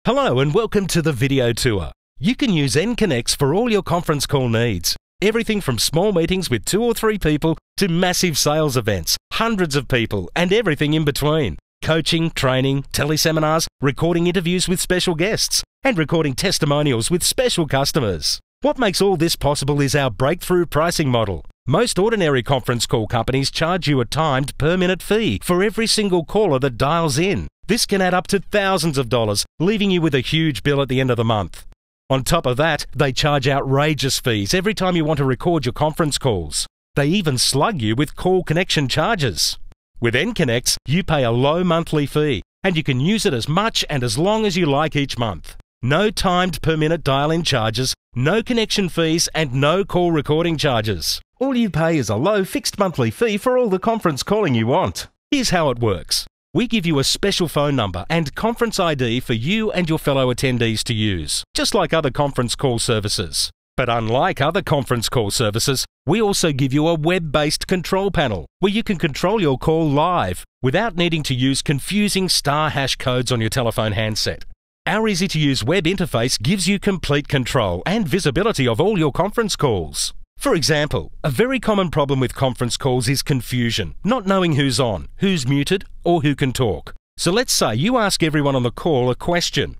Hello and welcome to the video tour. You can use NConnects for all your conference call needs. Everything from small meetings with 2 or 3 people to massive sales events, hundreds of people, and everything in between. Coaching, training, teleseminars, recording interviews with special guests, and recording testimonials with special customers. What makes all this possible is our breakthrough pricing model. Most ordinary conference call companies charge you a timed per-minute fee for every single caller that dials in. This can add up to thousands of dollars, leaving you with a huge bill at the end of the month. On top of that, they charge outrageous fees every time you want to record your conference calls. They even slug you with call connection charges. With NConnects, you pay a low monthly fee, and you can use it as much and as long as you like each month. No timed per-minute dial-in charges, no connection fees, and no call recording charges. All you pay is a low fixed monthly fee for all the conference calling you want. Here's how it works. We give you a special phone number and conference ID for you and your fellow attendees to use, just like other conference call services. But unlike other conference call services, we also give you a web-based control panel where you can control your call live without needing to use confusing star hash codes on your telephone handset. Our easy-to-use web interface gives you complete control and visibility of all your conference calls. For example, a very common problem with conference calls is confusion, not knowing who's on, who's muted, or who can talk. So let's say you ask everyone on the call a question,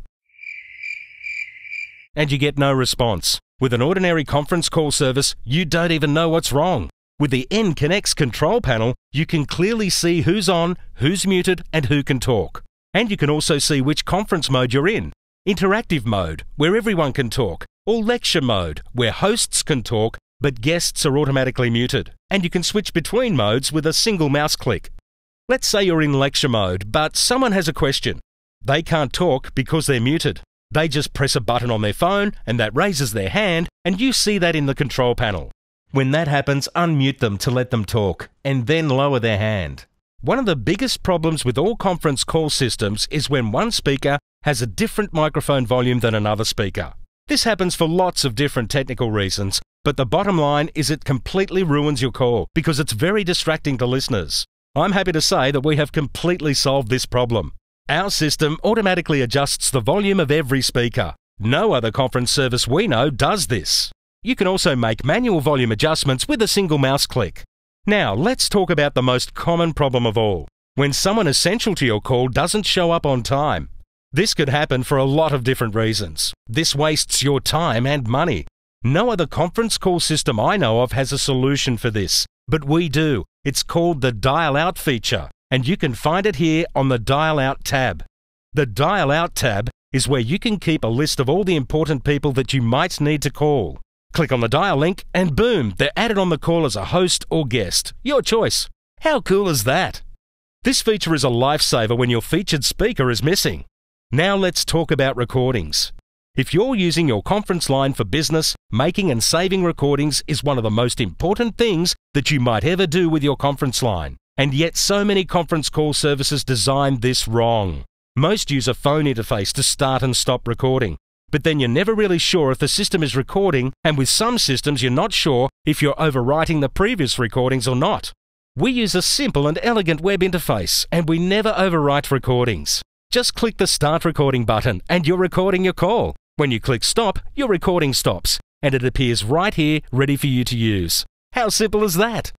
and you get no response. With an ordinary conference call service, you don't even know what's wrong. With the NConnects control panel, you can clearly see who's on, who's muted, and who can talk. And you can also see which conference mode you're in. Interactive mode, where everyone can talk, or lecture mode, where hosts can talk, but guests are automatically muted. And you can switch between modes with a single mouse click. Let's say you're in lecture mode, but someone has a question. They can't talk because they're muted. They just press a button on their phone, and that raises their hand, and you see that in the control panel. When that happens, unmute them to let them talk, and then lower their hand. One of the biggest problems with all conference call systems is when one speaker has a different microphone volume than another speaker. This happens for lots of different technical reasons, but the bottom line is it completely ruins your call because it's very distracting to listeners. I'm happy to say that we have completely solved this problem. Our system automatically adjusts the volume of every speaker. No other conference service we know does this. You can also make manual volume adjustments with a single mouse click. Now, let's talk about the most common problem of all. When someone essential to your call doesn't show up on time. This could happen for a lot of different reasons. This wastes your time and money. No other conference call system I know of has a solution for this, but we do. It's called the Dial Out feature, and you can find it here on the Dial Out tab. The Dial Out tab is where you can keep a list of all the important people that you might need to call. Click on the dial link and boom, they're added on the call as a host or guest. Your choice. How cool is that? This feature is a lifesaver when your featured speaker is missing. Now let's talk about recordings. If you're using your conference line for business, making and saving recordings is one of the most important things that you might ever do with your conference line. And yet so many conference call services designed this wrong. Most use a phone interface to start and stop recording. But then you're never really sure if the system is recording, and with some systems you're not sure if you're overwriting the previous recordings or not. We use a simple and elegant web interface, and we never overwrite recordings. Just click the Start Recording button and you're recording your call. When you click Stop, your recording stops, and it appears right here ready for you to use. How simple is that?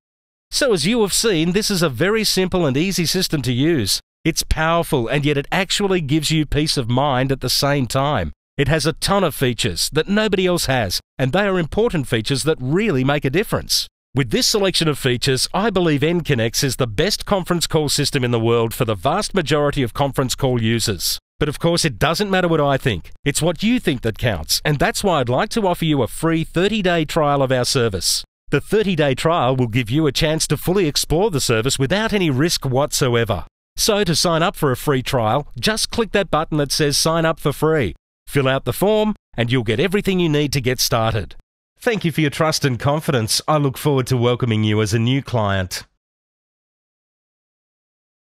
So as you have seen, this is a very simple and easy system to use. It's powerful, and yet it actually gives you peace of mind at the same time. It has a ton of features that nobody else has, and they are important features that really make a difference. With this selection of features, I believe NConnects is the best conference call system in the world for the vast majority of conference call users. But of course, it doesn't matter what I think. It's what you think that counts, and that's why I'd like to offer you a free 30-day trial of our service. The 30-day trial will give you a chance to fully explore the service without any risk whatsoever. So to sign up for a free trial, just click that button that says Sign Up for Free. Fill out the form, and you'll get everything you need to get started. Thank you for your trust and confidence. I look forward to welcoming you as a new client.